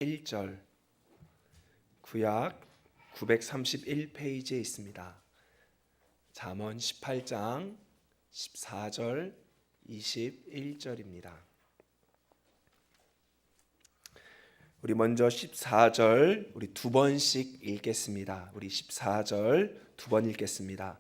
1절 구약 931페이지에 있습니다. 잠언 18장 14절 21절입니다. 우리 먼저 14절 우리 두 번씩 읽겠습니다. 우리 14절 두 번 읽겠습니다.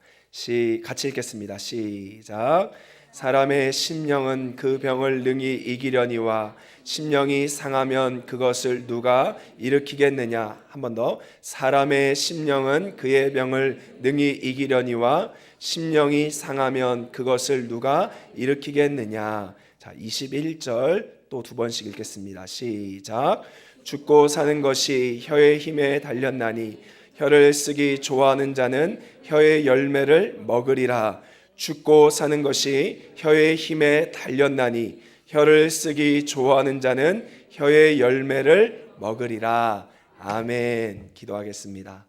같이 읽겠습니다. 시작. 사람의 심령은 그 병을 능히 이기려니와 심령이 상하면 그것을 누가 일으키겠느냐. 한 번 더. 사람의 심령은 그의 병을 능히 이기려니와 심령이 상하면 그것을 누가 일으키겠느냐. 자, 21절 또 두 번씩 읽겠습니다. 시작. 죽고 사는 것이 혀의 힘에 달렸나니 혀를 쓰기 좋아하는 자는 혀의 열매를 먹으리라. 죽고 사는 것이 혀의 힘에 달렸나니 혀를 쓰기 좋아하는 자는 혀의 열매를 먹으리라. 아멘. 기도하겠습니다.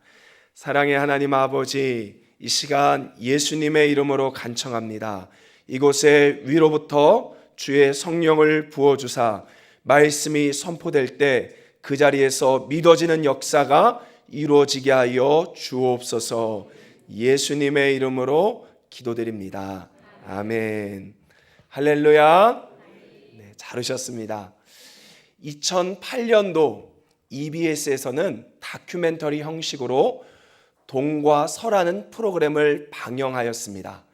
사랑의 하나님 아버지, 이 시간 예수님의 이름으로 간청합니다. 이곳에 위로부터 주의 성령을 부어주사 말씀이 선포될 때 그 자리에서 믿어지는 역사가 이루어지게 하여 주옵소서. 예수님의 이름으로 기도드립니다. 아멘. 할렐루야. 네, 잘 오셨습니다. 2008년도 EBS에서는 다큐멘터리 형식으로 동과 서라는 프로그램을 방영하였습니다.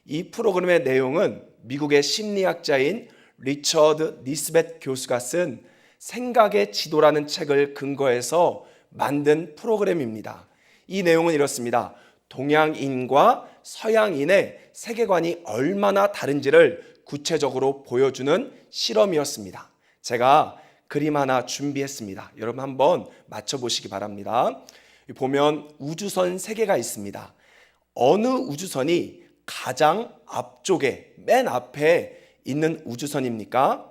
이 프로그램의 내용은 미국의 심리학자인 리처드 니스벳 교수가 쓴 생각의 지도라는 책을 근거해서 만든 프로그램입니다. 이 내용은 이렇습니다. 동양인과 서양인의 세계관이 얼마나 다른지를 구체적으로 보여주는 실험이었습니다. 제가 그림 하나 준비했습니다. 여러분 한번 맞춰보시기 바랍니다. 보면 우주선 3개가 있습니다. 어느 우주선이 가장 앞쪽에 맨 앞에 있는 우주선입니까?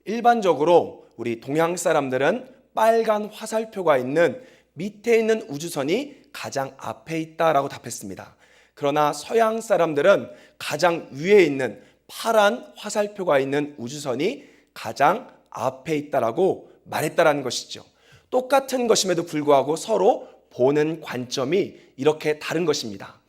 일반적으로 우리 동양 사람들은 빨간 화살표가 있는 밑에 있는 우주선이 가장 앞에 있다라고 답했습니다. 그러나 서양 사람들은 가장 위에 있는 파란 화살표가 있는 우주선이 가장 앞에 있다라고 말했다라는 것이죠. 똑같은 것임에도 불구하고 서로 보는 관점이 이렇게 다른 것입니다.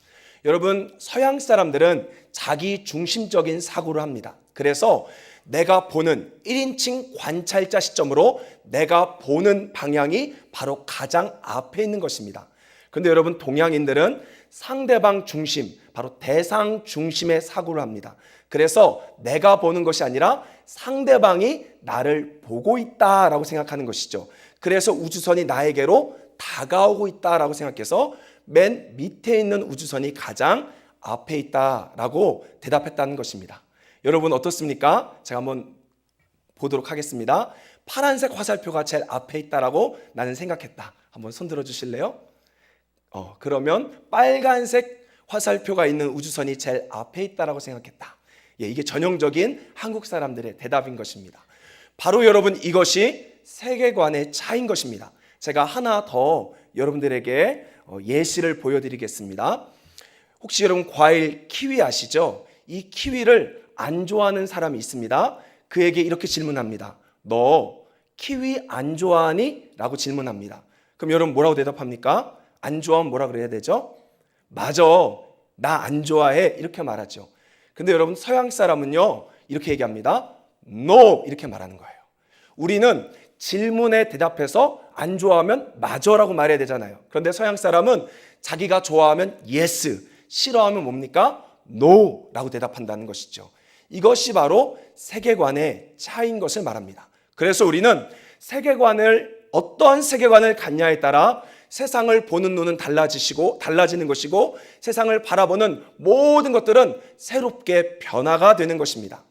여러분, 서양 사람들은 자기 중심적인 사고를 합니다. 그래서 내가 보는 1인칭 관찰자 시점으로 내가 보는 방향이 바로 가장 앞에 있는 것입니다. 그런데 여러분, 동양인들은 상대방 중심, 바로 대상 중심의 사고를 합니다. 그래서 내가 보는 것이 아니라 상대방이 나를 보고 있다라고 생각하는 것이죠. 그래서 우주선이 나에게로 다가오고 있다라고 생각해서 맨 밑에 있는 우주선이 가장 앞에 있다라고 대답했다는 것입니다. 여러분 어떻습니까? 제가 한번 보도록 하겠습니다. 파란색 화살표가 제일 앞에 있다라고 나는 생각했다. 한번 손 들어 주실래요? 그러면 빨간색 화살표가 있는 우주선이 제일 앞에 있다라고 생각했다. 이게 전형적인 한국 사람들의 대답인 것입니다. 바로 여러분, 이것이 세계관의 차이인 것입니다. 제가 하나 더 여러분들에게 예시를 보여드리겠습니다. 혹시 여러분 과일 키위 아시죠? 이 키위를 안 좋아하는 사람이 있습니다. 그에게 이렇게 질문합니다. 너 키위 안 좋아하니? 라고 질문합니다. 그럼 여러분 뭐라고 대답합니까? 안 좋아하면 뭐라 그래야 되죠? 맞아, 나 안 좋아해, 이렇게 말하죠. 근데 여러분 서양 사람은요 이렇게 얘기합니다. No, 이렇게 말하는 거예요. 우리는 질문에 대답해서 안 좋아하면 맞아라고 말해야 되잖아요. 그런데 서양 사람은 자기가 좋아하면 yes, 싫어하면 뭡니까? No 라고 대답한다는 것이죠. 이것이 바로 세계관의 차이인 것을 말합니다. 그래서 우리는 어떠한 세계관을 갖냐에 따라 세상을 보는 눈은 달라지는 것이고 세상을 바라보는 모든 것들은 새롭게 변화가 되는 것입니다.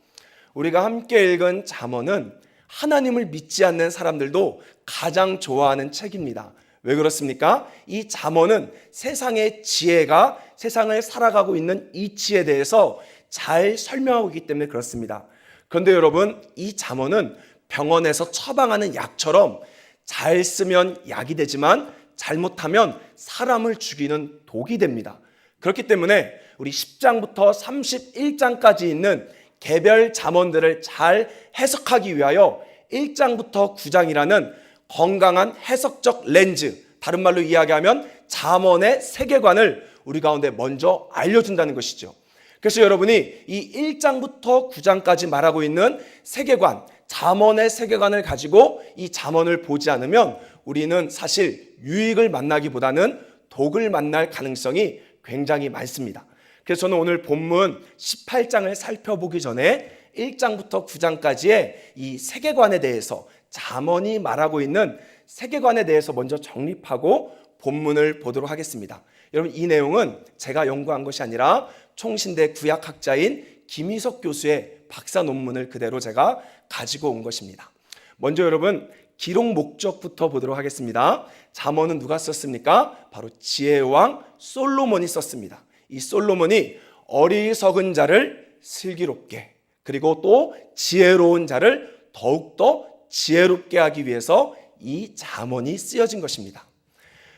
우리가 함께 읽은 잠언은 하나님을 믿지 않는 사람들도 가장 좋아하는 책입니다. 왜 그렇습니까? 이 잠언은 세상의 지혜가 세상을 살아가고 있는 이치에 대해서 잘 설명하고 있기 때문에 그렇습니다. 그런데 여러분, 이 잠언은 병원에서 처방하는 약처럼 잘 쓰면 약이 되지만 잘못하면 사람을 죽이는 독이 됩니다. 그렇기 때문에 우리 10장부터 31장까지 있는 개별 잠언들을 잘 해석하기 위하여 1장부터 9장이라는 건강한 해석적 렌즈, 다른 말로 이야기하면 잠언의 세계관을 우리 가운데 먼저 알려준다는 것이죠. 그래서 여러분이 이 1장부터 9장까지 말하고 있는 세계관, 잠언의 세계관을 가지고 이 잠언을 보지 않으면 우리는 사실 유익을 만나기보다는 독을 만날 가능성이 굉장히 많습니다. 그래서 저는 오늘 본문 18장을 살펴보기 전에 1장부터 9장까지의 이 세계관에 대해서, 잠언이 말하고 있는 세계관에 대해서 먼저 정립하고 본문을 보도록 하겠습니다. 여러분, 이 내용은 제가 연구한 것이 아니라 총신대 구약학자인 김희석 교수의 박사 논문을 그대로 제가 가지고 온 것입니다. 먼저 여러분, 기록 목적부터 보도록 하겠습니다. 잠언은 누가 썼습니까? 바로 지혜의 왕 솔로몬이 썼습니다. 이 솔로몬이 어리석은 자를 슬기롭게, 그리고 또 지혜로운 자를 더욱더 지혜롭게 하기 위해서 이 잠언이 쓰여진 것입니다.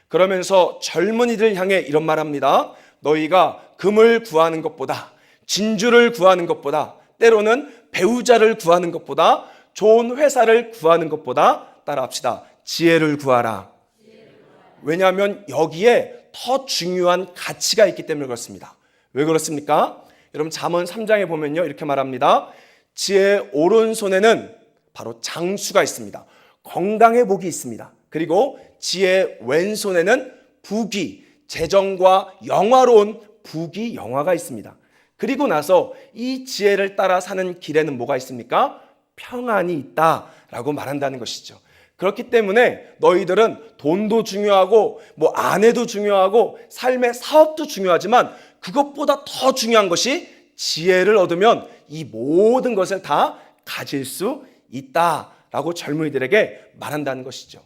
그러면서 젊은이들 향해 이런 말합니다. 너희가 금을 구하는 것보다, 진주를 구하는 것보다, 때로는 배우자를 구하는 것보다, 좋은 회사를 구하는 것보다, 따라합시다, 지혜를 구하라. 왜냐하면 여기에 더 중요한 가치가 있기 때문에 그렇습니다. 왜 그렇습니까? 여러분, 잠언 3장에 보면요, 이렇게 말합니다. 지혜의 오른손에는 바로 장수가 있습니다. 건강의 복이 있습니다. 그리고 지혜의 왼손에는 부귀, 재정과 영화로운 부귀, 영화가 있습니다. 그리고 나서 이 지혜를 따라 사는 길에는 뭐가 있습니까? 평안이 있다라고 말한다는 것이죠. 그렇기 때문에 너희들은 돈도 중요하고 아내도 중요하고 삶의 사업도 중요하지만 그것보다 더 중요한 것이 지혜를 얻으면 이 모든 것을 다 가질 수 있다라고 젊은이들에게 말한다는 것이죠.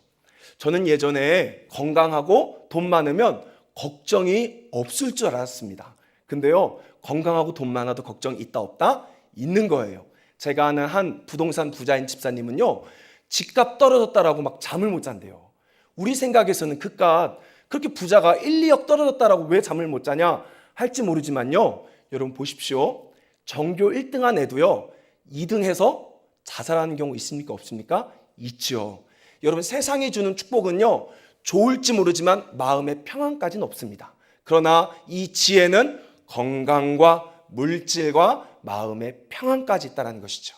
저는 예전에 건강하고 돈 많으면 걱정이 없을 줄 알았습니다. 근데요, 건강하고 돈 많아도 걱정 있다 없다? 있는 거예요. 제가 아는 한 부동산 부자인 집사님은요, 집값 떨어졌다라고 막 잠을 못 잔대요. 우리 생각에서는 그깟 그렇게 부자가 1, 2억 떨어졌다라고 왜 잠을 못 자냐 할지 모르지만요, 여러분 보십시오. 전교 1등한 애도요, 2등해서 자살하는 경우 있습니까? 없습니까? 있죠. 여러분, 세상이 주는 축복은요, 좋을지 모르지만 마음의 평안까지는 없습니다. 그러나 이 지혜는 건강과 물질과 마음의 평안까지 있다는 것이죠.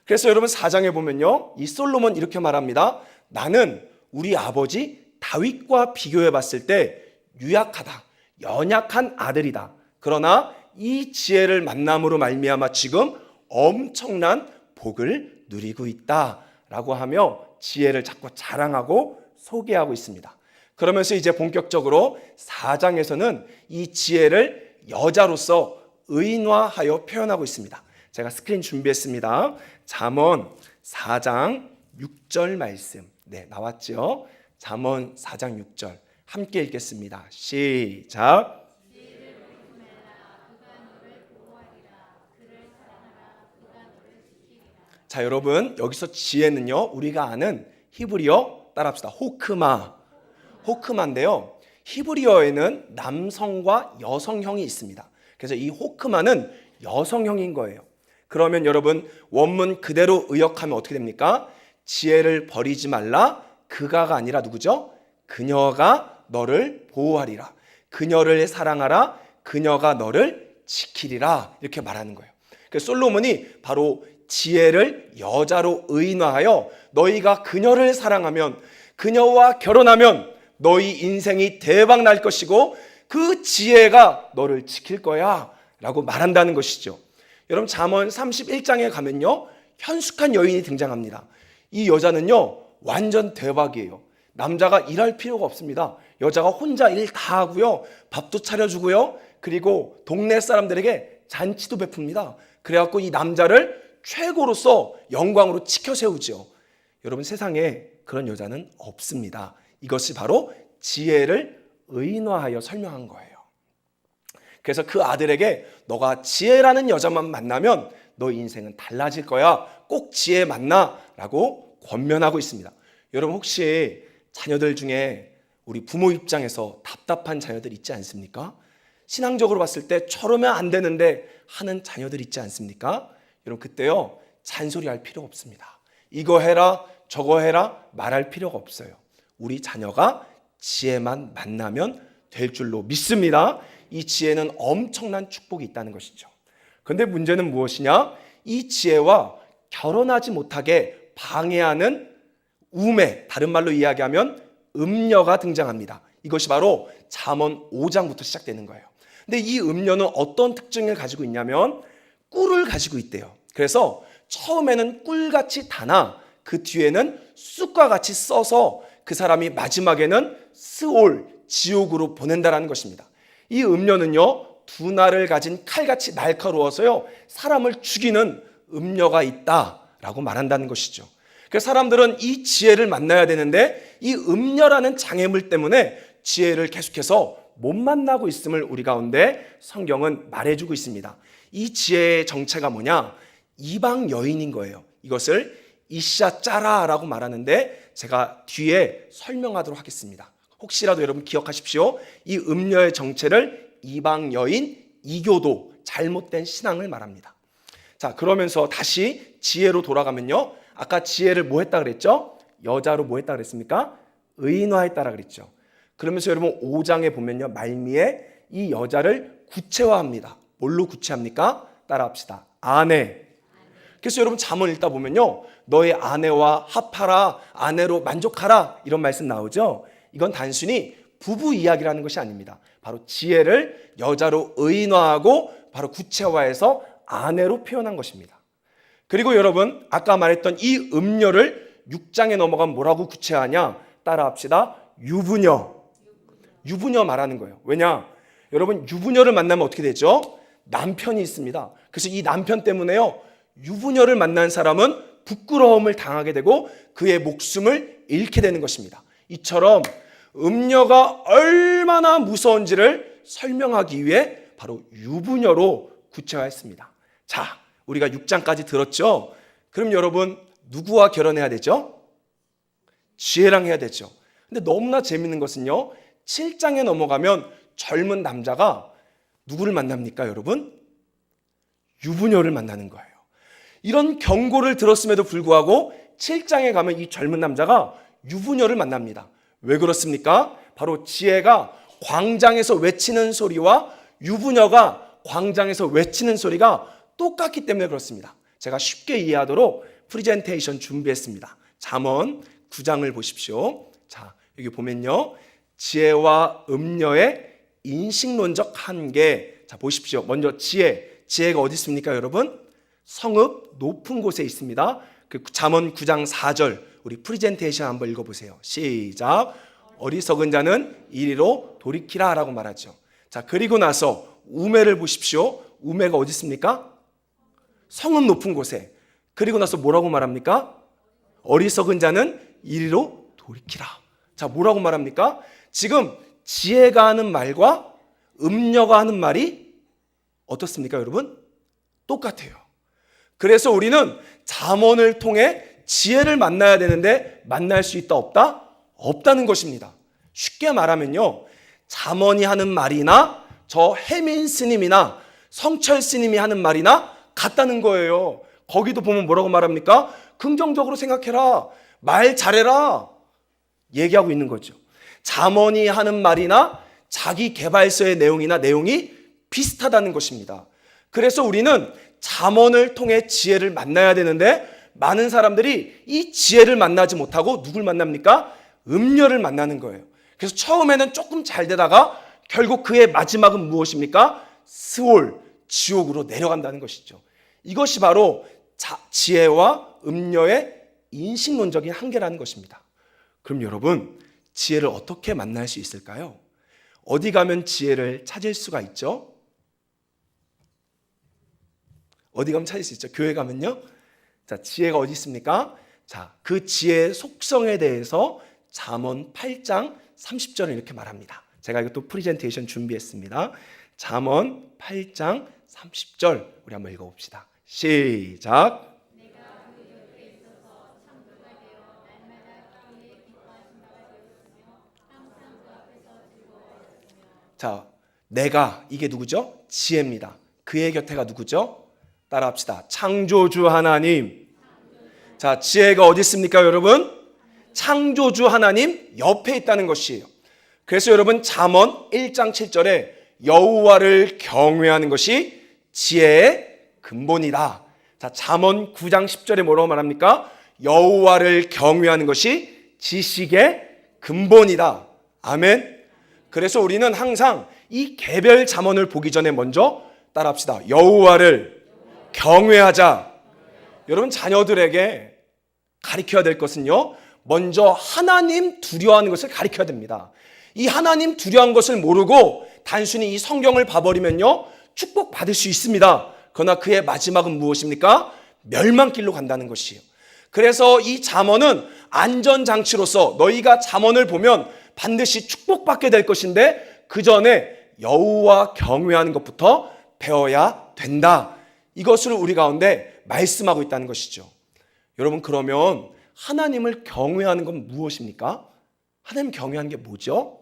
그래서 여러분 4장에 보면요, 이 솔로몬 이렇게 말합니다. 나는 우리 아버지 다윗과 비교해 봤을 때 유약하다, 연약한 아들이다. 그러나 이 지혜를 만남으로 말미암아 지금 엄청난 복을 누리고 있다라고 하며 지혜를 자꾸 자랑하고 소개하고 있습니다. 그러면서 이제 본격적으로 4장에서는 이 지혜를 여자로서 의인화하여 표현하고 있습니다. 제가 스크린 준비했습니다. 잠언 4장 6절 말씀. 네, 나왔죠? 잠언 4장 6절. 함께 읽겠습니다. 시작. 자, 여러분, 여기서 지혜는요, 우리가 아는 히브리어, 따라합시다. 호크마인데요, 히브리어에는 남성과 여성형이 있습니다. 그래서 이 호크마는 여성형인 거예요. 그러면 여러분, 원문 그대로 의역하면 어떻게 됩니까? 지혜를 버리지 말라. 그가가 아니라 누구죠? 그녀가 너를 보호하리라. 그녀를 사랑하라. 그녀가 너를 지키리라. 이렇게 말하는 거예요. 그래서 솔로몬이 바로 지혜를 여자로 의인화하여 너희가 그녀를 사랑하면, 그녀와 결혼하면 너희 인생이 대박 날 것이고 그 지혜가 너를 지킬 거야 라고 말한다는 것이죠. 여러분, 잠언 31장에 가면요, 현숙한 여인이 등장합니다. 이 여자는요, 완전 대박이에요. 남자가 일할 필요가 없습니다. 여자가 혼자 일 다 하고요, 밥도 차려주고요, 그리고 동네 사람들에게 잔치도 베풉니다. 그래갖고 이 남자를 최고로서 영광으로 지켜 세우죠. 여러분, 세상에 그런 여자는 없습니다. 이것이 바로 지혜를 의인화하여 설명한 거예요. 그래서 그 아들에게 너가 지혜라는 여자만 만나면 너 인생은 달라질 거야. 꼭 지혜 만나 라고 권면하고 있습니다. 여러분, 혹시 자녀들 중에 우리 부모 입장에서 답답한 자녀들 있지 않습니까? 신앙적으로 봤을 때 저러면 안 되는데 하는 자녀들 있지 않습니까? 여러분, 그때요, 잔소리할 필요 없습니다. 이거 해라 저거 해라 말할 필요가 없어요. 우리 자녀가 지혜만 만나면 될 줄로 믿습니다. 이 지혜는 엄청난 축복이 있다는 것이죠. 그런데 문제는 무엇이냐? 이 지혜와 결혼하지 못하게 방해하는 우매, 다른 말로 이야기하면 음녀가 등장합니다. 이것이 바로 잠언 5장부터 시작되는 거예요. 근데 이 음녀는 어떤 특징을 가지고 있냐면 꿀을 가지고 있대요. 그래서 처음에는 꿀같이 다나 그 뒤에는 쑥과 같이 써서 그 사람이 마지막에는 스올, 지옥으로 보낸다라는 것입니다. 이 음녀는요, 두 날을 가진 칼같이 날카로워서요, 사람을 죽이는 음녀가 있다라고 말한다는 것이죠. 그래서 사람들은 이 지혜를 만나야 되는데 이 음녀라는 장애물 때문에 지혜를 계속해서 못 만나고 있음을 우리 가운데 성경은 말해주고 있습니다. 이 지혜의 정체가 뭐냐? 이방 여인인 거예요. 이것을 이샤 짜라라고 말하는데 제가 뒤에 설명하도록 하겠습니다. 혹시라도 여러분 기억하십시오. 이 음녀의 정체를 이방 여인, 이교도, 잘못된 신앙을 말합니다. 자, 그러면서 다시 지혜로 돌아가면요, 아까 지혜를 뭐 했다 그랬죠? 여자로 뭐 했다 그랬습니까? 의인화했다라 그랬죠. 그러면서 여러분 5장에 보면요, 말미에 이 여자를 구체화합니다. 뭘로 구체합니까? 따라합시다. 아내. 그래서 여러분 잠언 읽다 보면요, 너의 아내와 합하라, 아내로 만족하라, 이런 말씀 나오죠. 이건 단순히 부부 이야기라는 것이 아닙니다. 바로 지혜를 여자로 의인화하고 바로 구체화해서 아내로 표현한 것입니다. 그리고 여러분 아까 말했던 이 음녀를 6장에 넘어가면 뭐라고 구체화하냐? 따라합시다. 유부녀. 유부녀 말하는 거예요. 왜냐? 여러분 유부녀를 만나면 어떻게 되죠? 남편이 있습니다. 그래서 이 남편 때문에요, 유부녀를 만난 사람은 부끄러움을 당하게 되고 그의 목숨을 잃게 되는 것입니다. 이처럼 음녀가 얼마나 무서운지를 설명하기 위해 바로 유부녀로 구체화했습니다. 자, 우리가 6장까지 들었죠? 그럼 여러분 누구와 결혼해야 되죠? 지혜랑 해야 되죠. 근데 너무나 재밌는 것은요, 7장에 넘어가면 젊은 남자가 누구를 만납니까, 여러분? 유부녀를 만나는 거예요. 이런 경고를 들었음에도 불구하고 7장에 가면 이 젊은 남자가 유부녀를 만납니다. 왜 그렇습니까? 바로 지혜가 광장에서 외치는 소리와 유부녀가 광장에서 외치는 소리가 똑같기 때문에 그렇습니다. 제가 쉽게 이해하도록 프리젠테이션 준비했습니다. 잠언 9장을 보십시오. 자, 여기 보면요, 지혜와 음녀의 인식론적 한계. 자, 보십시오. 먼저 지혜가 어디 있습니까, 여러분? 성읍 높은 곳에 있습니다. 그 잠언 9장 4절 우리 프리젠테이션 한번 읽어보세요. 시작. 어리석은 자는 이리로 돌이키라 라고 말하죠. 자, 그리고 나서 우매를 보십시오. 우매가 어디 있습니까? 성읍 높은 곳에. 그리고 나서 뭐라고 말합니까? 어리석은 자는 이리로 돌이키라. 자, 뭐라고 말합니까? 지금 지혜가 하는 말과 음녀가 하는 말이 어떻습니까, 여러분? 똑같아요. 그래서 우리는 잠언을 통해 지혜를 만나야 되는데 만날 수 있다 없다? 없다는 것입니다. 쉽게 말하면요, 잠언이 하는 말이나 저 해민 스님이나 성철 스님이 하는 말이나 같다는 거예요. 거기도 보면 뭐라고 말합니까? 긍정적으로 생각해라, 말 잘해라 얘기하고 있는 거죠. 잠언이 하는 말이나 자기 개발서의 내용이 비슷하다는 것입니다. 그래서 우리는 잠언을 통해 지혜를 만나야 되는데 많은 사람들이 이 지혜를 만나지 못하고 누굴 만납니까? 음녀를 만나는 거예요. 그래서 처음에는 조금 잘 되다가 결국 그의 마지막은 무엇입니까? 스올, 지옥으로 내려간다는 것이죠. 이것이 바로 지혜와 음녀의 인식론적인 한계라는 것입니다. 그럼 여러분, 지혜를 어떻게 만날 수 있을까요? 어디 가면 지혜를 찾을 수가 있죠? 어디 가면 찾을 수 있죠? 교회 가면요. 자, 지혜가 어디 있습니까? 자, 그 지혜의 속성에 대해서 잠언 8장 30절을 이렇게 말합니다. 제가 이것도 프리젠테이션 준비했습니다. 잠언 8장 30절 우리 한번 읽어봅시다. 시작. 자, 내가 이게 누구죠? 지혜입니다. 그의 곁에가 누구죠? 따라합시다. 창조주 하나님. 자, 지혜가 어디 있습니까, 여러분? 창조주 하나님 옆에 있다는 것이에요. 그래서 여러분 잠언 1장 7절에 여호와를 경외하는 것이 지혜의 근본이다. 자, 잠언 9장 10절에 뭐라고 말합니까? 여호와를 경외하는 것이 지식의 근본이다. 아멘. 그래서 우리는 항상 이 개별 잠언을 보기 전에 먼저 따라합시다. 여호와를 경외하자. 여러분 자녀들에게 가르쳐야 될 것은요, 먼저 하나님 두려워하는 것을 가르쳐야 됩니다. 이 하나님 두려워하는 것을 모르고 단순히 이 성경을 봐버리면요, 축복받을 수 있습니다. 그러나 그의 마지막은 무엇입니까? 멸망길로 간다는 것이에요. 그래서 이 잠언은 안전장치로서 너희가 잠언을 보면 반드시 축복받게 될 것인데 그 전에 여호와 경외하는 것부터 배워야 된다. 이것을 우리 가운데 말씀하고 있다는 것이죠. 여러분, 그러면 하나님을 경외하는 건 무엇입니까? 하나님 경외하는 게 뭐죠?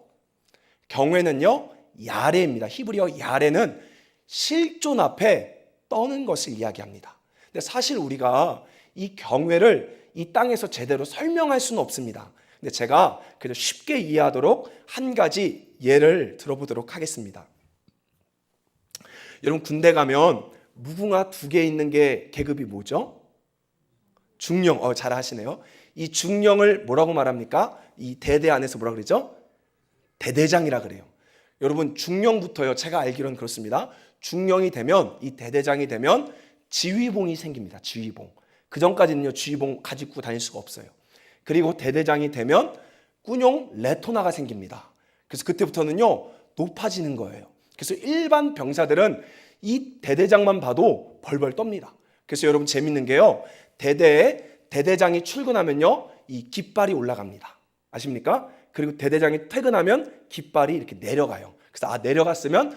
경외는요, 야레입니다. 히브리어 야레는 실존 앞에 떠는 것을 이야기합니다. 근데 사실 우리가 이 경외를 이 땅에서 제대로 설명할 수는 없습니다. 근데 제가 그래도 쉽게 이해하도록 한 가지 예를 들어보도록 하겠습니다. 여러분, 군대 가면 무궁화 2개 있는 게 계급이 뭐죠? 중령. 잘 하시네요. 이 중령을 뭐라고 말합니까? 이 대대 안에서 뭐라 그러죠? 대대장이라 그래요. 여러분, 중령부터요, 제가 알기로는 그렇습니다. 중령이 되면, 이 대대장이 되면 지휘봉이 생깁니다. 지휘봉. 그 전까지는요, 지휘봉 가지고 다닐 수가 없어요. 그리고 대대장이 되면 군용 레토나가 생깁니다. 그래서 그때부터는요, 높아지는 거예요. 그래서 일반 병사들은 이 대대장만 봐도 벌벌 떱니다. 그래서 여러분 재밌는 게요, 대대에 대대장이 출근하면요, 이 깃발이 올라갑니다. 아십니까? 그리고 대대장이 퇴근하면 깃발이 이렇게 내려가요. 그래서 내려갔으면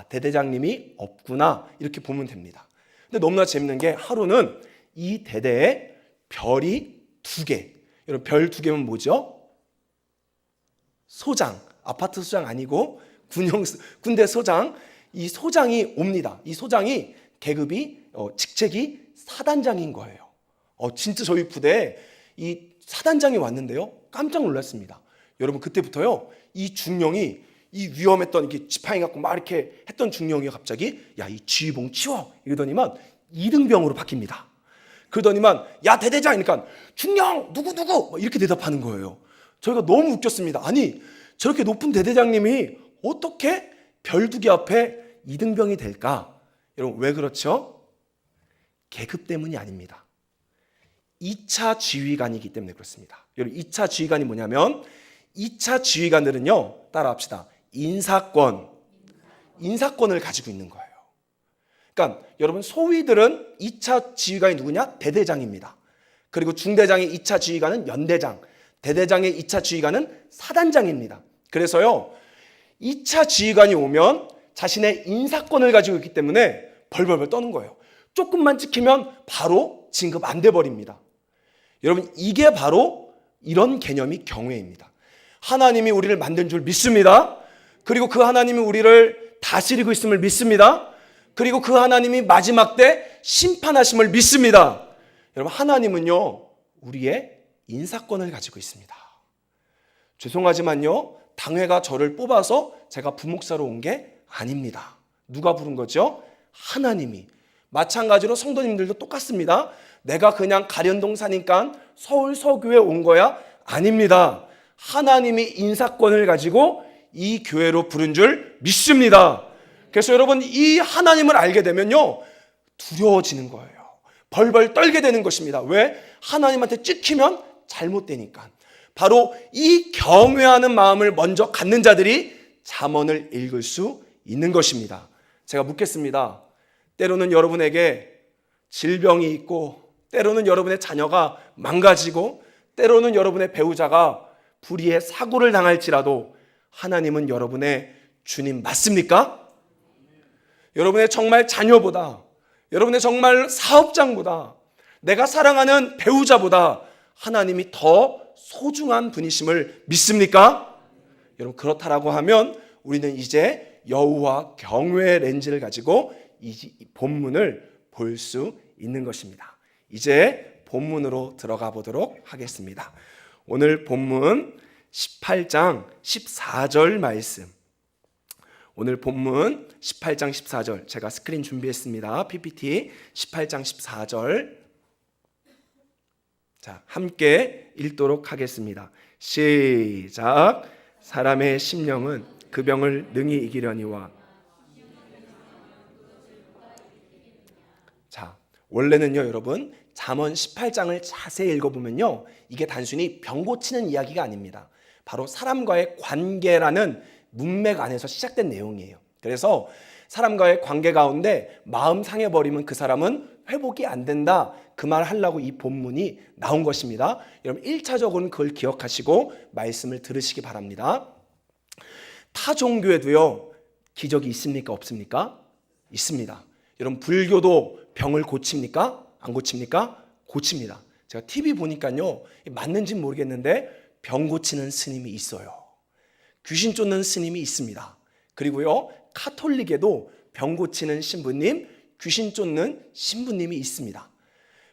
대대장님이 없구나, 이렇게 보면 됩니다. 근데 너무나 재밌는 게 하루는 이 대대에 별이 2개. 여러분, 별 2개면 뭐죠? 소장. 아파트 소장 아니고 군대 소장. 이 소장이 옵니다. 이 소장이 계급이 직책이 사단장인 거예요. 진짜 저희 부대에 이 사단장이 왔는데요, 깜짝 놀랐습니다. 여러분, 그때부터요, 이 중령이, 이 위험했던 이렇게 지팡이 갖고 막 이렇게 했던 중령이 갑자기 야, 이 지휘봉 치워 이러더니만 2등병으로 바뀝니다. 그러더니만 야, 대대장, 그러니까 중령 누구 이렇게 대답하는 거예요. 저희가 너무 웃겼습니다. 아니, 저렇게 높은 대대장님이 어떻게 별 2개 앞에 2등병이 될까? 여러분, 왜 그렇죠? 계급 때문이 아닙니다. 2차 지휘관이기 때문에 그렇습니다. 여러분, 2차 지휘관이 뭐냐면 2차 지휘관들은요, 따라합시다. 인사권을 가지고 있는 거예요. 그러니까 여러분, 소위들은 2차 지휘관이 누구냐? 대대장입니다. 그리고 중대장의 2차 지휘관은 연대장, 대대장의 2차 지휘관은 사단장입니다. 그래서요, 2차 지휘관이 오면 자신의 인사권을 가지고 있기 때문에 벌벌벌 떠는 거예요. 조금만 찍히면 바로 진급 안 돼버립니다. 여러분, 이게 바로 이런 개념이 경외입니다. 하나님이 우리를 만든 줄 믿습니다. 그리고 그 하나님이 우리를 다스리고 있음을 믿습니다. 그리고 그 하나님이 마지막 때 심판하심을 믿습니다. 여러분, 하나님은요, 우리의 인사권을 가지고 있습니다. 죄송하지만요, 당회가 저를 뽑아서 제가 부목사로 온 게 아닙니다. 누가 부른 거죠? 하나님이. 마찬가지로 성도님들도 똑같습니다. 내가 그냥 가련동 사니까 서울 서교에 온 거야? 아닙니다. 하나님이 인사권을 가지고 이 교회로 부른 줄 믿습니다. 그래서 여러분, 이 하나님을 알게 되면요, 두려워지는 거예요. 벌벌 떨게 되는 것입니다. 왜? 하나님한테 찍히면 잘못되니까. 바로 이 경외하는 마음을 먼저 갖는 자들이 잠언을 읽을 수 있는 것입니다. 제가 묻겠습니다. 때로는 여러분에게 질병이 있고, 때로는 여러분의 자녀가 망가지고, 때로는 여러분의 배우자가 불의의 사고를 당할지라도 하나님은 여러분의 주님 맞습니까? 여러분의 정말 자녀보다, 여러분의 정말 사업장보다, 내가 사랑하는 배우자보다 하나님이 더 소중한 분이심을 믿습니까? 여러분, 그렇다라고 하면 우리는 이제 여호와 경외의 렌즈를 가지고 이 본문을 볼 수 있는 것입니다. 이제 본문으로 들어가 보도록 하겠습니다. 오늘 본문 18장 14절 말씀. 오늘 본문 18장 14절 제가 스크린 준비했습니다. PPT 18장 14절. 자, 함께 읽도록 하겠습니다. 시작. 사람의 심령은 그 병을 능히 이기려니와. 자, 원래는요, 여러분, 잠언 18장을 자세히 읽어보면요, 이게 단순히 병 고치는 이야기가 아닙니다. 바로 사람과의 관계라는 문맥 안에서 시작된 내용이에요. 그래서 사람과의 관계 가운데 마음 상해버리면 그 사람은 회복이 안 된다, 그 말 하려고 이 본문이 나온 것입니다. 여러분 1차적으로는 그걸 기억하시고 말씀을 들으시기 바랍니다. 타 종교에도요 기적이 있습니까? 없습니까? 있습니다. 여러분 불교도 병을 고칩니까? 안 고칩니까? 고칩니다. 제가 TV 보니까요, 맞는지는 모르겠는데 병 고치는 스님이 있어요. 귀신 쫓는 스님이 있습니다. 그리고요, 카톨릭에도 병 고치는 신부님, 귀신 쫓는 신부님이 있습니다.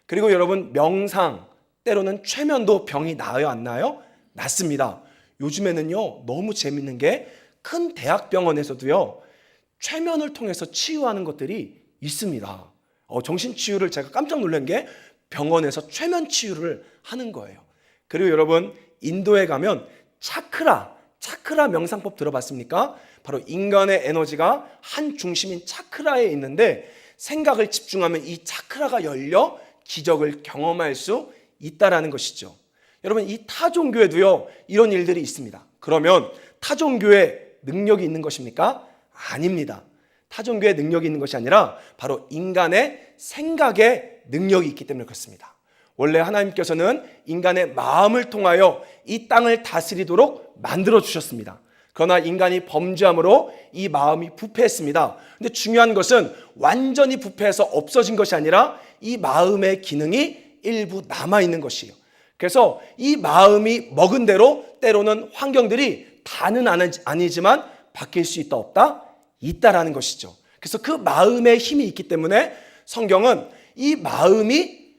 그리고 여러분 명상, 때로는 최면도 병이 나아요, 안 나아요? 낫습니다. 요즘에는요, 너무 재밌는 게 큰 대학병원에서도요, 최면을 통해서 치유하는 것들이 있습니다. 정신치유를 제가 깜짝 놀란 게 병원에서 최면 치유를 하는 거예요. 그리고 여러분 인도에 가면 차크라 명상법 들어봤습니까? 바로 인간의 에너지가 한 중심인 차크라에 있는데 생각을 집중하면 이 차크라가 열려 기적을 경험할 수 있다라는 것이죠. 여러분 이 타종교에도요 이런 일들이 있습니다. 그러면 타종교에 능력이 있는 것입니까? 아닙니다. 타종교의 능력이 있는 것이 아니라 바로 인간의 생각의 능력이 있기 때문에 그렇습니다. 원래 하나님께서는 인간의 마음을 통하여 이 땅을 다스리도록 만들어 주셨습니다. 그러나 인간이 범죄함으로 이 마음이 부패했습니다. 근데 중요한 것은 완전히 부패해서 없어진 것이 아니라 이 마음의 기능이 일부 남아있는 것이에요. 그래서 이 마음이 먹은 대로 때로는 환경들이 다는 아니지만 바뀔 수 있다 없다? 있다라는 것이죠. 그래서 그 마음의 힘이 있기 때문에 성경은 이 마음이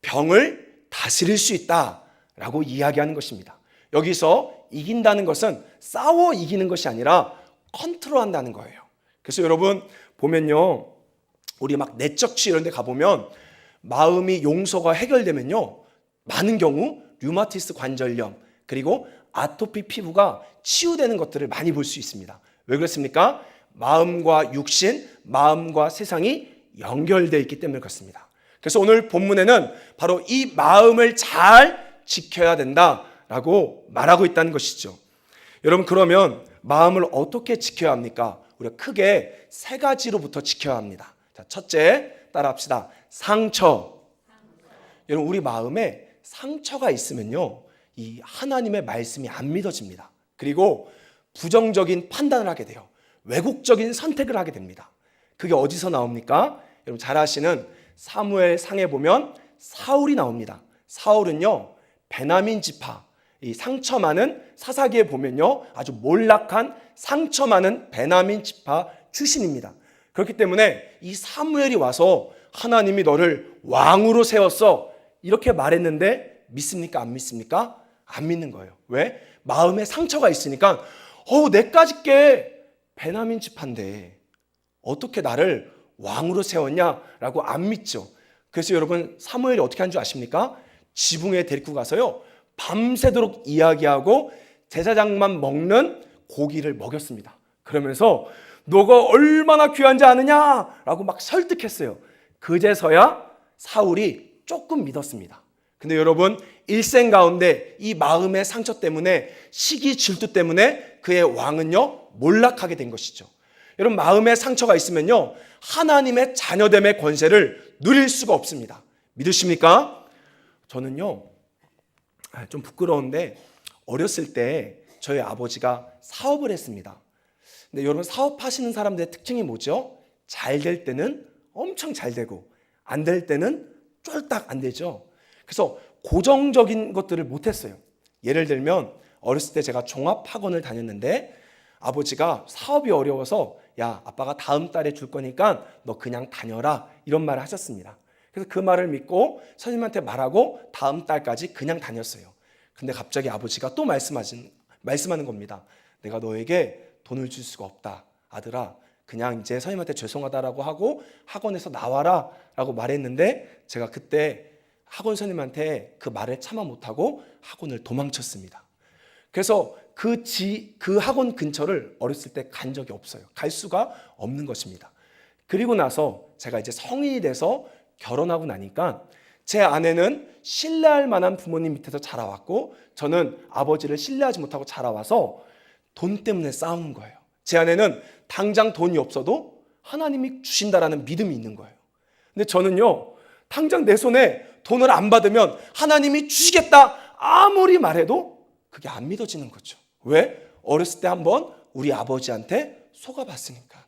병을 다스릴 수 있다라고 이야기하는 것입니다. 여기서 이긴다는 것은 싸워 이기는 것이 아니라 컨트롤한다는 거예요. 그래서 여러분 보면요, 우리 막 내적 치유 이런 데 가보면 마음이 용서가 해결되면요, 많은 경우 류마티스 관절염 그리고 아토피 피부가 치유되는 것들을 많이 볼 수 있습니다. 왜 그렇습니까? 마음과 육신, 마음과 세상이 연결되어 있기 때문에 그렇습니다. 그래서 오늘 본문에는 바로 이 마음을 잘 지켜야 된다라고 말하고 있다는 것이죠. 여러분 그러면 마음을 어떻게 지켜야 합니까? 우리가 크게 세 가지로부터 지켜야 합니다. 자, 첫째 따라합시다. 상처. 여러분 우리 마음에 상처가 있으면요, 이 하나님의 말씀이 안 믿어집니다. 그리고 부정적인 판단을 하게 돼요. 왜곡적인 선택을 하게 됩니다. 그게 어디서 나옵니까? 여러분 잘 아시는 사무엘상에 보면 사울이 나옵니다. 사울은요 베냐민 지파, 이 상처 많은 사사기에 보면요 아주 몰락한 상처 많은 베냐민 지파 출신입니다. 그렇기 때문에 이 사무엘이 와서 하나님이 너를 왕으로 세웠어 이렇게 말했는데 믿습니까? 안 믿습니까? 안 믿는 거예요. 왜? 마음에 상처가 있으니까 내까짓 게 베냐민 지파인데 어떻게 나를 왕으로 세웠냐라고 안 믿죠. 그래서 여러분 사무엘이 어떻게 한 줄 아십니까? 지붕에 데리고 가서요 밤새도록 이야기하고 제사장만 먹는 고기를 먹였습니다. 그러면서 너가 얼마나 귀한지 아느냐라고 막 설득했어요. 그제서야 사울이 조금 믿었습니다. 근데 여러분 일생 가운데 이 마음의 상처 때문에, 시기 질투 때문에 그의 왕은요 몰락하게 된 것이죠. 여러분 마음의 상처가 있으면요 하나님의 자녀됨의 권세를 누릴 수가 없습니다. 믿으십니까? 저는요 좀 부끄러운데 어렸을 때 저희 아버지가 사업을 했습니다. 근데 여러분 사업하시는 사람들의 특징이 뭐죠? 잘 될 때는 엄청 잘 되고 안 될 때는 쫄딱 안 되죠. 그래서 고정적인 것들을 못했어요. 예를 들면 어렸을 때 제가 종합학원을 다녔는데 아버지가 사업이 어려워서 야 아빠가 다음 달에 줄 거니까 너 그냥 다녀라 이런 말을 하셨습니다. 그래서 그 말을 믿고 선생님한테 말하고 다음 달까지 그냥 다녔어요. 근데 갑자기 아버지가 또 말씀하는 겁니다. 내가 너에게 돈을 줄 수가 없다. 아들아, 그냥 이제 선생님한테 죄송하다라고 하고 학원에서 나와라 라고 말했는데, 제가 그때 학원 선생님한테 그 말을 참아 못하고 학원을 도망쳤습니다. 그래서 그 학원 근처를 어렸을 때 간 적이 없어요. 갈 수가 없는 것입니다. 그리고 나서 제가 이제 성인이 돼서 결혼하고 나니까 제 아내는 신뢰할 만한 부모님 밑에서 자라왔고, 저는 아버지를 신뢰하지 못하고 자라와서 돈 때문에 싸우는 거예요. 제 아내는 당장 돈이 없어도 하나님이 주신다라는 믿음이 있는 거예요. 근데 저는요, 당장 내 손에 돈을 안 받으면 하나님이 주시겠다 아무리 말해도 그게 안 믿어지는 거죠. 왜? 어렸을 때 한번 우리 아버지한테 속아봤으니까,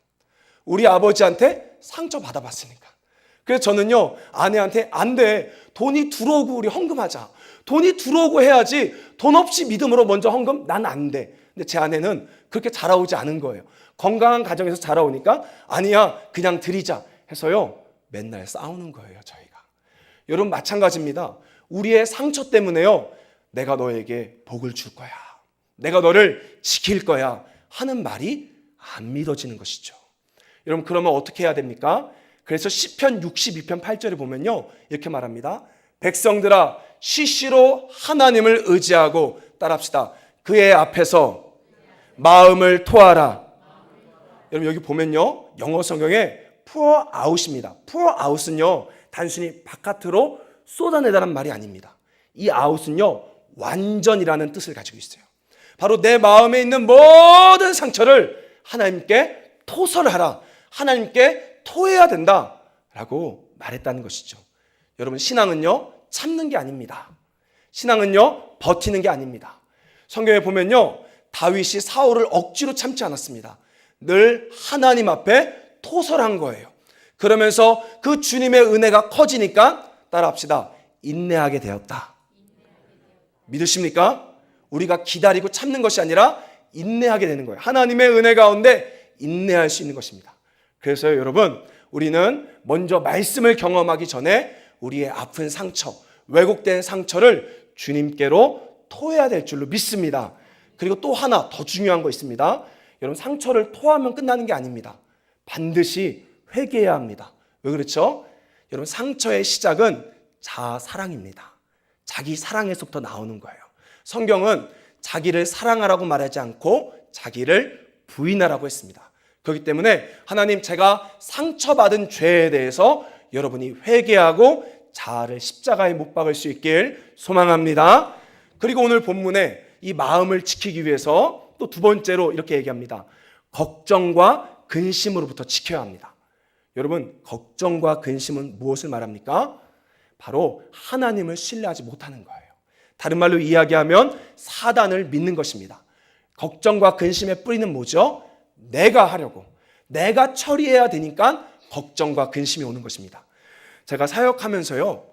우리 아버지한테 상처받아봤으니까. 그래서 저는요, 아내한테 안 돼, 돈이 들어오고 우리 헌금하자, 돈이 들어오고 해야지, 돈 없이 믿음으로 먼저 헌금? 난 안 돼. 근데 제 아내는 그렇게 자라오지 않은 거예요. 건강한 가정에서 자라오니까 아니야, 그냥 드리자 해서요, 맨날 싸우는 거예요, 저희가. 여러분 마찬가지입니다. 우리의 상처 때문에요, 내가 너에게 복을 줄 거야, 내가 너를 지킬 거야 하는 말이 안 믿어지는 것이죠. 여러분, 그러면 어떻게 해야 됩니까? 그래서 시편 62편 8절에 보면요, 이렇게 말합니다. 백성들아, 시시로 하나님을 의지하고, 따라합시다, 그의 앞에서 마음을 토하라. 여러분, 여기 보면요, 영어 성경에 pour out입니다. pour out은요, 단순히 바깥으로 쏟아내다는 말이 아닙니다. 이 out은요, 완전이라는 뜻을 가지고 있어요. 바로 내 마음에 있는 모든 상처를 하나님께 토설하라, 하나님께 토해야 된다라고 말했다는 것이죠. 여러분, 신앙은요, 참는 게 아닙니다. 신앙은요, 버티는 게 아닙니다. 성경에 보면요, 다윗이 사울을 억지로 참지 않았습니다. 늘 하나님 앞에 토설한 거예요. 그러면서 그 주님의 은혜가 커지니까, 따라합시다, 인내하게 되었다. 믿으십니까? 우리가 기다리고 참는 것이 아니라 인내하게 되는 거예요. 하나님의 은혜 가운데 인내할 수 있는 것입니다. 그래서요, 여러분, 우리는 먼저 말씀을 경험하기 전에 우리의 아픈 상처, 왜곡된 상처를 주님께로 토해야 될 줄로 믿습니다. 그리고 또 하나 더 중요한 거 있습니다. 여러분, 상처를 토하면 끝나는 게 아닙니다. 반드시 회개해야 합니다. 왜 그렇죠? 여러분, 상처의 시작은 자아사랑입니다. 자기 사랑에서부터 나오는 거예요. 성경은 자기를 사랑하라고 말하지 않고 자기를 부인하라고 했습니다. 그렇기 때문에 하나님, 제가 상처받은 죄에 대해서 여러분이 회개하고 자아를 십자가에 못 박을 수 있길 소망합니다. 그리고 오늘 본문에 이 마음을 지키기 위해서 또 두 번째로 이렇게 얘기합니다. 걱정과 근심으로부터 지켜야 합니다. 여러분, 걱정과 근심은 무엇을 말합니까? 바로 하나님을 신뢰하지 못하는 거예요. 다른 말로 이야기하면 사단을 믿는 것입니다. 걱정과 근심의 뿌리는 뭐죠? 내가 하려고, 내가 처리해야 되니까 걱정과 근심이 오는 것입니다. 제가 사역하면서요,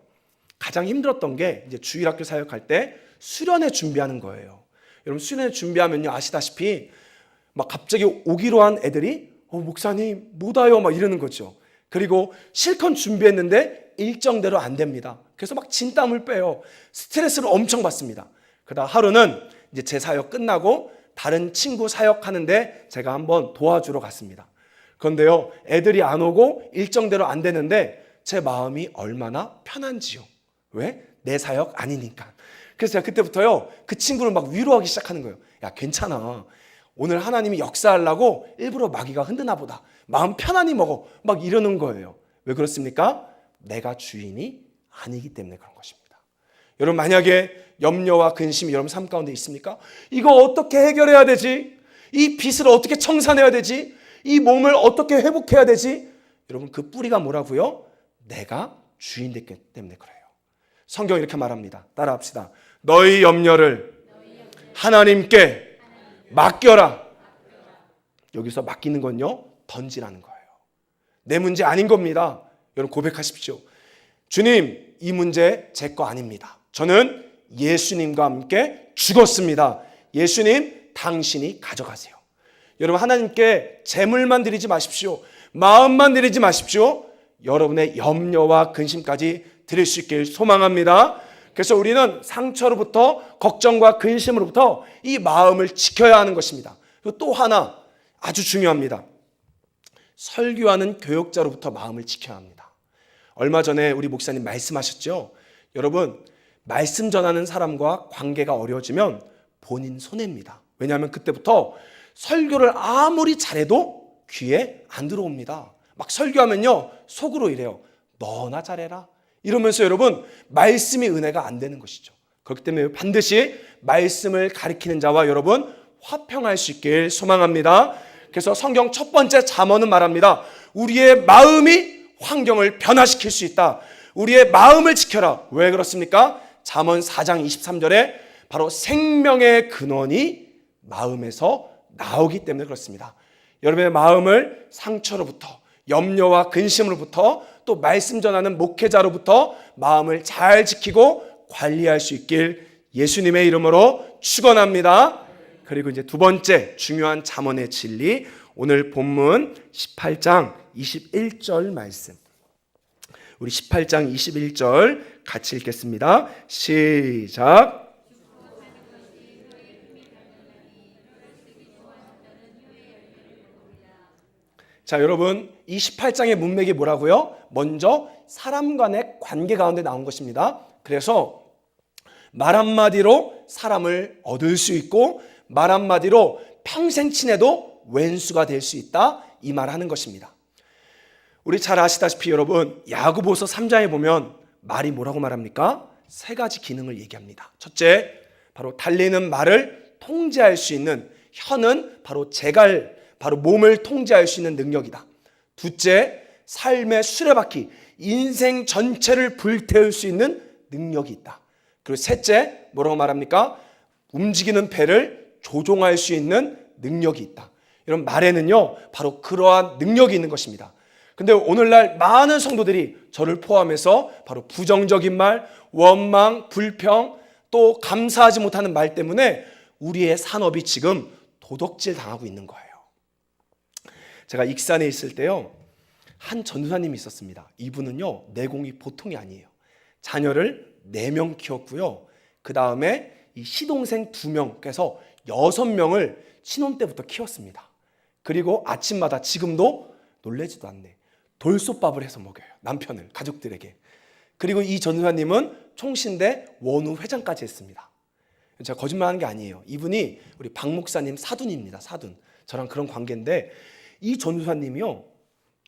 가장 힘들었던 게 이제 주일학교 사역할 때 수련회 준비하는 거예요. 여러분, 수련회 준비하면요, 아시다시피 막 갑자기 오기로 한 애들이 목사님 못 와요 막 이러는 거죠. 그리고 실컷 준비했는데 일정대로 안 됩니다. 그래서 막 진땀을 빼요. 스트레스를 엄청 받습니다. 그러다 하루는 이제 제 사역 끝나고 다른 친구 사역하는데 제가 한번 도와주러 갔습니다. 그런데요, 애들이 안 오고 일정대로 안 되는데 제 마음이 얼마나 편한지요. 왜? 내 사역 아니니까. 그래서 제가 그때부터요, 그 친구를 막 위로하기 시작하는 거예요. 야, 괜찮아. 오늘 하나님이 역사하려고 일부러 마귀가 흔드나 보다. 마음 편안히 먹어. 막 이러는 거예요. 왜 그렇습니까? 내가 주인이 아니기 때문에 그런 것입니다. 여러분, 만약에 염려와 근심이 여러분 삶 가운데 있습니까? 이거 어떻게 해결해야 되지? 이 빚을 어떻게 청산해야 되지? 이 몸을 어떻게 회복해야 되지? 여러분, 그 뿌리가 뭐라고요? 내가 주인 됐기 때문에 그래요. 성경이 이렇게 말합니다. 따라합시다. 너희 염려를 하나님께 맡겨라. 여기서 맡기는 건요, 던지라는 거예요. 내 문제 아닌 겁니다. 여러분, 고백하십시오. 주님, 이 문제 제 거 아닙니다. 저는 예수님과 함께 죽었습니다. 예수님, 당신이 가져가세요. 여러분, 하나님께 재물만 드리지 마십시오. 마음만 드리지 마십시오. 여러분의 염려와 근심까지 드릴 수 있길 소망합니다. 그래서 우리는 상처로부터, 걱정과 근심으로부터 이 마음을 지켜야 하는 것입니다. 그리고 또 하나 아주 중요합니다. 설교하는 교역자로부터 마음을 지켜야 합니다. 얼마 전에 우리 목사님 말씀하셨죠. 여러분, 말씀 전하는 사람과 관계가 어려워지면 본인 손해입니다. 왜냐하면 그때부터 설교를 아무리 잘해도 귀에 안 들어옵니다. 막 설교하면요, 속으로 이래요. 너나 잘해라. 이러면서 여러분, 말씀이 은혜가 안 되는 것이죠. 그렇기 때문에 반드시 말씀을 가리키는 자와 여러분 화평할 수 있길 소망합니다. 그래서 성경 첫 번째 잠언은 말합니다. 우리의 마음이 환경을 변화시킬 수 있다. 우리의 마음을 지켜라. 왜 그렇습니까? 잠언 4장 23절에 바로 생명의 근원이 마음에서 나오기 때문에 그렇습니다. 여러분의 마음을 상처로부터, 염려와 근심으로부터, 또 말씀 전하는 목회자로부터 마음을 잘 지키고 관리할 수 있길 예수님의 이름으로 축원합니다. 그리고 이제 두 번째 중요한 잠언의 진리, 오늘 본문 18장 21절 말씀. 우리 18장 21절 같이 읽겠습니다. 시작. 자, 여러분, 이 18장의 문맥이 뭐라고요? 먼저 사람 간의 관계 가운데 나온 것입니다. 그래서 말 한마디로 사람을 얻을 수 있고 말 한마디로 평생 친해도 왼수가 될 수 있다, 이 말 하는 것입니다. 우리 잘 아시다시피 여러분, 야고보서 3장에 보면 말이 뭐라고 말합니까? 세 가지 기능을 얘기합니다. 첫째, 바로 달리는 말을 통제할 수 있는 혀는 바로 제갈, 바로 몸을 통제할 수 있는 능력이다. 둘째, 삶의 수레바퀴, 인생 전체를 불태울 수 있는 능력이 있다. 그리고 셋째, 뭐라고 말합니까? 움직이는 배를 조종할 수 있는 능력이 있다. 이런 말에는요, 바로 그러한 능력이 있는 것입니다. 근데 오늘날 많은 성도들이 저를 포함해서 바로 부정적인 말, 원망, 불평, 또 감사하지 못하는 말 때문에 우리의 산업이 지금 도덕질 당하고 있는 거예요. 제가 익산에 있을 때요, 한 전도사님이 있었습니다. 이분은요, 내공이 보통이 아니에요. 자녀를 4명 키웠고요. 그 다음에 이 시동생 2명, 그래서 6명을 신혼 때부터 키웠습니다. 그리고 아침마다 지금도 놀래지도 않네, 돌솥밥을 해서 먹여요. 남편을, 가족들에게. 그리고 이 전도사님은 총신대 원우 회장까지 했습니다. 제가 거짓말하는 게 아니에요. 이분이 우리 박 목사님 사돈입니다. 사돈. 저랑 그런 관계인데 이 전도사님이요,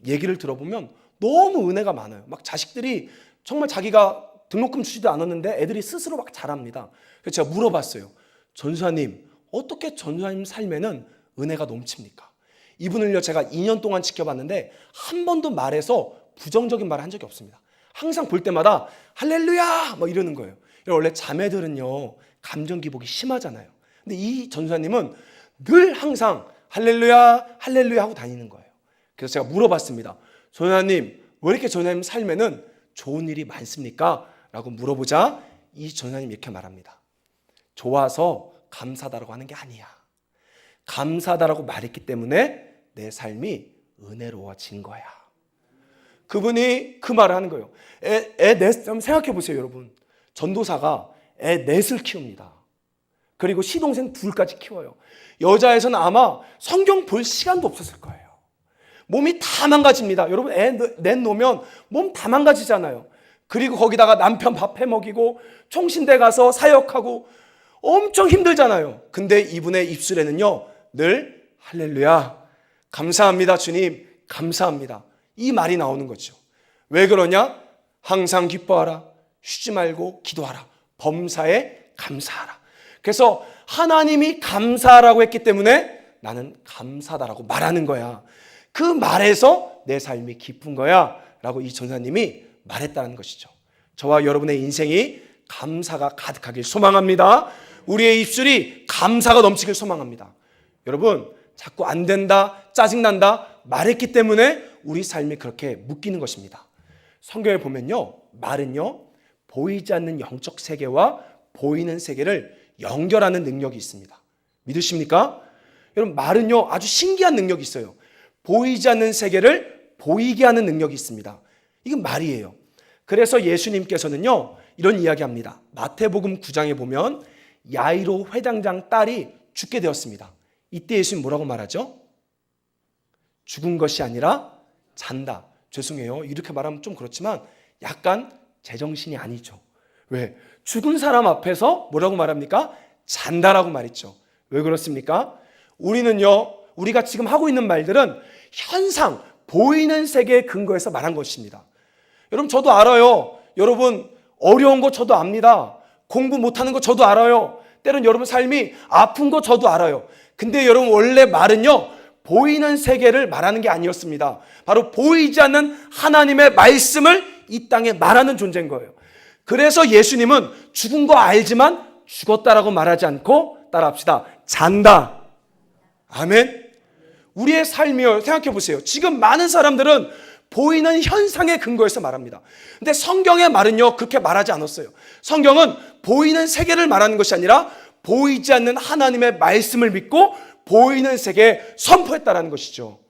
얘기를 들어보면 너무 은혜가 많아요. 막 자식들이 정말 자기가 등록금 주지도 않았는데 애들이 스스로 막 잘합니다. 그래서 제가 물어봤어요. 전도사님, 어떻게 전도사님 삶에는 은혜가 넘칩니까? 이분을요, 제가 2년 동안 지켜봤는데 한 번도 말해서 부정적인 말을 한 적이 없습니다. 항상 볼 때마다 할렐루야 막 이러는 거예요. 원래 자매들은요, 감정 기복이 심하잖아요. 근데 이 전도사님은 늘 항상 할렐루야 할렐루야 하고 다니는 거예요. 그래서 제가 물어봤습니다. 전도사님, 왜 이렇게 전도사님 삶에는 좋은 일이 많습니까? 라고 물어보자 이 전도사님 이렇게 말합니다. 좋아서 감사하다라고 하는 게 아니야. 감사하다라고 말했기 때문에 내 삶이 은혜로워진 거야. 그분이 그 말을 하는 거예요. 한번 생각해 보세요, 여러분. 전도사가 애 넷을 키웁니다. 그리고 시동생 2까지 키워요. 여자에서는 아마 성경 볼 시간도 없었을 거예요. 몸이 다 망가집니다. 여러분, 애 넷 놓으면 몸 다 망가지잖아요. 그리고 거기다가 남편 밥 해 먹이고 총신대 가서 사역하고 엄청 힘들잖아요. 근데 이분의 입술에는요, 늘 할렐루야, 감사합니다 주님, 감사합니다, 이 말이 나오는 거죠. 왜 그러냐? 항상 기뻐하라, 쉬지 말고 기도하라, 범사에 감사하라. 그래서 하나님이 감사하라고 했기 때문에 나는 감사하다라고 말하는 거야. 그 말에서 내 삶이 기쁜 거야 라고 이 전사님이 말했다는 것이죠. 저와 여러분의 인생이 감사가 가득하길 소망합니다. 우리의 입술이 감사가 넘치길 소망합니다. 여러분, 자꾸 안 된다, 짜증난다 말했기 때문에 우리 삶이 그렇게 묶이는 것입니다. 성경에 보면요, 말은요, 보이지 않는 영적 세계와 보이는 세계를 연결하는 능력이 있습니다. 믿으십니까? 여러분, 말은요, 아주 신기한 능력이 있어요. 보이지 않는 세계를 보이게 하는 능력이 있습니다. 이건 말이에요. 그래서 예수님께서는요, 이런 이야기합니다. 마태복음 9장에 보면 야이로 회당장 딸이 죽게 되었습니다. 이때 예수님 뭐라고 말하죠? 죽은 것이 아니라 잔다. 죄송해요. 이렇게 말하면 좀 그렇지만 약간 제정신이 아니죠. 왜? 죽은 사람 앞에서 뭐라고 말합니까? 잔다라고 말했죠. 왜 그렇습니까? 우리가 지금 하고 있는 말들은 현상, 보이는 세계에 근거해서 말한 것입니다. 여러분, 저도 알아요. 여러분, 어려운 거 저도 압니다. 공부 못하는 거 저도 알아요. 때론 여러분 삶이 아픈 거 저도 알아요. 근데 여러분, 원래 말은요, 보이는 세계를 말하는 게 아니었습니다. 바로 보이지 않는 하나님의 말씀을 이 땅에 말하는 존재인 거예요. 그래서 예수님은 죽은 거 알지만 죽었다라고 말하지 않고 따라합시다. 잔다. 아멘. 우리의 삶이요, 생각해 보세요. 지금 많은 사람들은 보이는 현상에 근거해서 말합니다. 근데 성경의 말은요, 그렇게 말하지 않았어요. 성경은 보이는 세계를 말하는 것이 아니라 보이지 않는 하나님의 말씀을 믿고 보이는 세계에 선포했다라는 것이죠.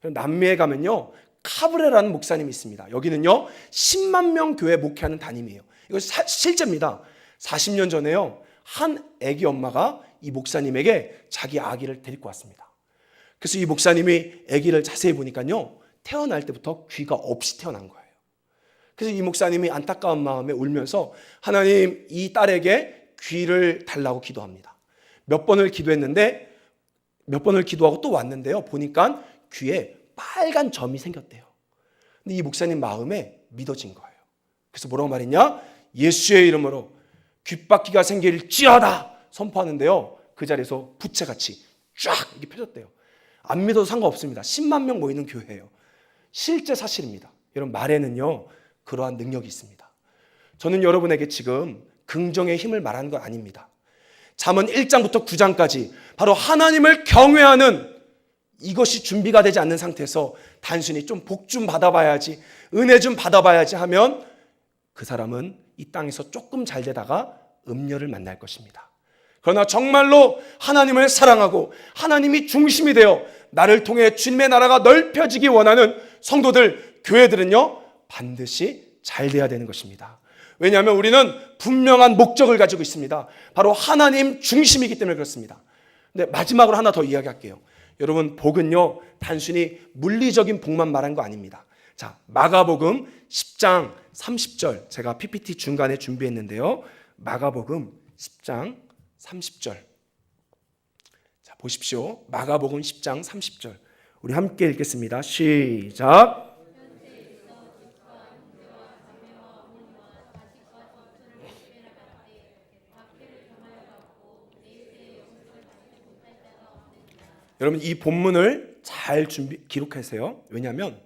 남미에 가면요, 카브레라는 목사님이 있습니다. 여기는요, 10만 명 교회 목회하는 담임이에요. 이거 실제입니다. 40년 전에요, 한 아기 엄마가 이 목사님에게 자기 아기를 데리고 왔습니다. 그래서 이 목사님이 아기를 자세히 보니까요, 태어날 때부터 귀가 없이 태어난 거예요. 그래서 이 목사님이 안타까운 마음에 울면서 하나님, 이 딸에게 귀를 달라고 기도합니다. 몇 번을 기도하고 또 왔는데요, 보니까 귀에 빨간 점이 생겼대요. 근데 이 목사님 마음에 믿어진 거예요. 그래서 뭐라고 말했냐? 예수의 이름으로 귓바퀴가 생길지어다 선포하는데요, 그 자리에서 부채같이 쫙 이렇게 펴졌대요. 안 믿어도 상관없습니다. 10만 명 모이는 교회예요. 실제 사실입니다. 여러분, 말에는요, 그러한 능력이 있습니다. 저는 여러분에게 지금 긍정의 힘을 말하는 건 아닙니다. 잠언 1장부터 9장까지 바로 하나님을 경외하는 이것이 준비가 되지 않는 상태에서 단순히 좀 복 좀 받아봐야지, 은혜 좀 받아봐야지 하면 그 사람은 이 땅에서 조금 잘 되다가 음녀를 만날 것입니다. 그러나 정말로 하나님을 사랑하고 하나님이 중심이 되어 나를 통해 주님의 나라가 넓혀지기 원하는 성도들, 교회들은요, 반드시 잘 돼야 되는 것입니다. 왜냐하면 우리는 분명한 목적을 가지고 있습니다. 바로 하나님 중심이기 때문에 그렇습니다. 근데 마지막으로 하나 더 이야기할게요. 여러분, 복은요, 단순히 물리적인 복만 말한 거 아닙니다. 자, 마가복음 10장 30절 제가 PPT 중간에 준비했는데요. 마가복음 10장 30절. 자, 보십시오. 마가복음 10장 30절. 우리 함께 읽겠습니다. 시작. 여러분, 이 본문을 잘 기록하세요. 왜냐하면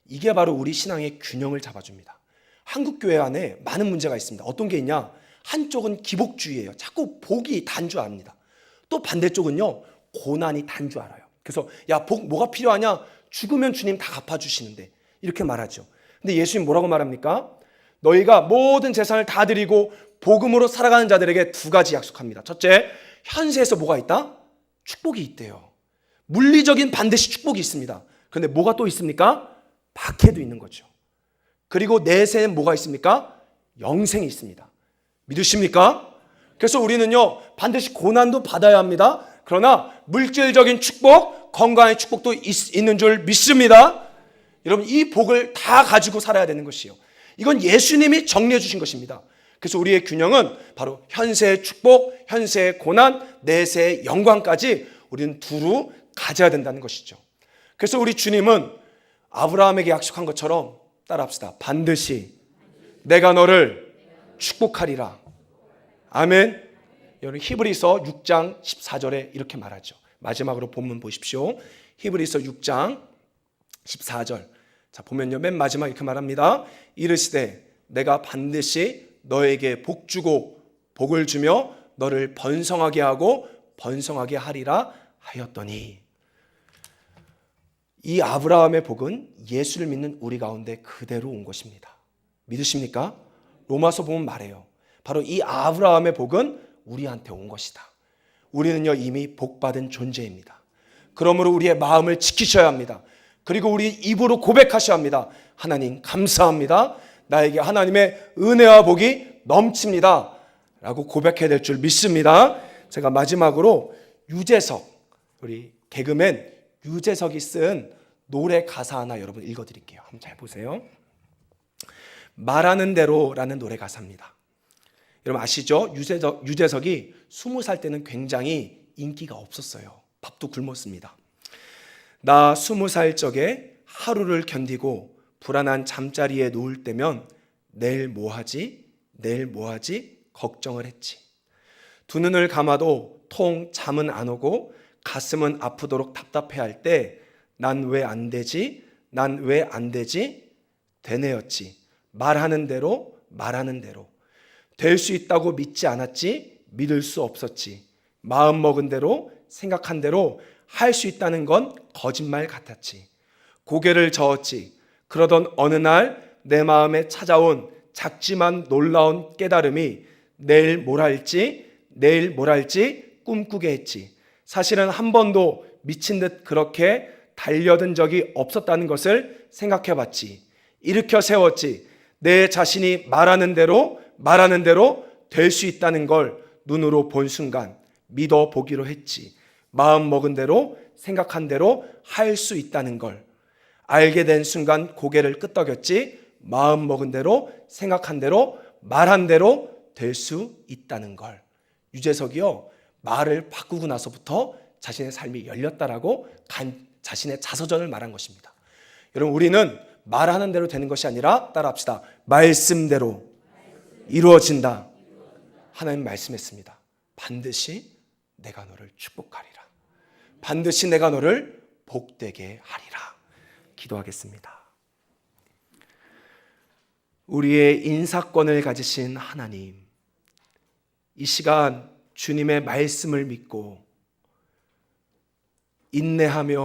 이게 바로 우리 신앙의 균형을 잡아줍니다. 한국 교회 안에 많은 문제가 있습니다. 어떤 게 있냐? 한쪽은 기복주의예요. 자꾸 복이 단주합니다. 또 반대쪽은요, 고난이 단주 알아요. 그래서 야, 복 뭐가 필요하냐? 죽으면 주님 다 갚아주시는데, 이렇게 말하죠. 근데 예수님 뭐라고 말합니까? 너희가 모든 재산을 다 드리고 복음으로 살아가는 자들에게 두 가지 약속합니다. 첫째, 현세에서 뭐가 있다? 축복이 있대요. 물리적인 반드시 축복이 있습니다. 그런데 뭐가 또 있습니까? 박해도 있는 거죠. 그리고 내세엔 뭐가 있습니까? 영생이 있습니다. 믿으십니까? 그래서 우리는요, 반드시 고난도 받아야 합니다. 그러나 물질적인 축복, 건강의 축복도 있는 줄 믿습니다. 여러분, 이 복을 다 가지고 살아야 되는 것이에요. 이건 예수님이 정리해 주신 것입니다. 그래서 우리의 균형은 바로 현세의 축복, 현세의 고난, 내세의 영광까지 우리는 두루 가져야 된다는 것이죠. 그래서 우리 주님은 아브라함에게 약속한 것처럼 따라합시다. 반드시 내가 너를 축복하리라. 아멘. 여러분, 히브리서 6장 14절에 이렇게 말하죠. 마지막으로 본문 보십시오. 히브리서 6장 14절. 자, 보면요, 맨 마지막 이렇게 말합니다. 이르시되 내가 반드시 너에게 복 주고 복을 주며 너를 번성하게 하고 번성하게 하리라 하였더니. 이 아브라함의 복은 예수를 믿는 우리 가운데 그대로 온 것입니다. 믿으십니까? 로마서 보면 말해요. 바로 이 아브라함의 복은 우리한테 온 것이다. 우리는요, 이미 복받은 존재입니다. 그러므로 우리의 마음을 지키셔야 합니다. 그리고 우리 입으로 고백하셔야 합니다. 하나님 감사합니다. 나에게 하나님의 은혜와 복이 넘칩니다. 라고 고백해야 될 줄 믿습니다. 제가 마지막으로 유재석, 우리 개그맨 유재석이 쓴 노래 가사 하나 여러분 읽어드릴게요. 한번 잘 보세요. 말하는 대로라는 노래 가사입니다. 여러분 아시죠? 유재석이 20살 때는 굉장히 인기가 없었어요. 밥도 굶었습니다. 나 20살 적에 하루를 견디고 불안한 잠자리에 누울 때면 내일 뭐하지? 내일 뭐하지? 걱정을 했지. 두 눈을 감아도 통 잠은 안 오고 가슴은 아프도록 답답해할 때 난 왜 안 되지? 난 왜 안 되지? 되뇌었지. 말하는 대로 말하는 대로. 될 수 있다고 믿지 않았지? 믿을 수 없었지. 마음 먹은 대로 생각한 대로 할 수 있다는 건 거짓말 같았지. 고개를 저었지. 그러던 어느 날 내 마음에 찾아온 작지만 놀라운 깨달음이 내일 뭘 할지 내일 뭘 할지 꿈꾸게 했지. 사실은 한 번도 미친 듯 그렇게 달려든 적이 없었다는 것을 생각해 봤지. 일으켜 세웠지. 내 자신이 말하는 대로 될 수 있다는 걸 눈으로 본 순간 믿어 보기로 했지. 마음 먹은 대로 생각한 대로 할 수 있다는 걸 알게 된 순간 고개를 끄덕였지. 마음 먹은 대로 생각한 대로 말한 대로 될 수 있다는 걸. 유재석이요, 말을 바꾸고 나서부터 자신의 삶이 열렸다라고 자신의 자서전을 말한 것입니다. 여러분 우리는 말하는 대로 되는 것이 아니라 따라합시다. 말씀대로 이루어진다. 하나님 말씀했습니다. 반드시 내가 너를 축복하리라. 반드시 내가 너를 복되게 하리라. 기도하겠습니다. 우리의 인사권을 가지신 하나님, 이 시간 주님의 말씀을 믿고 인내하며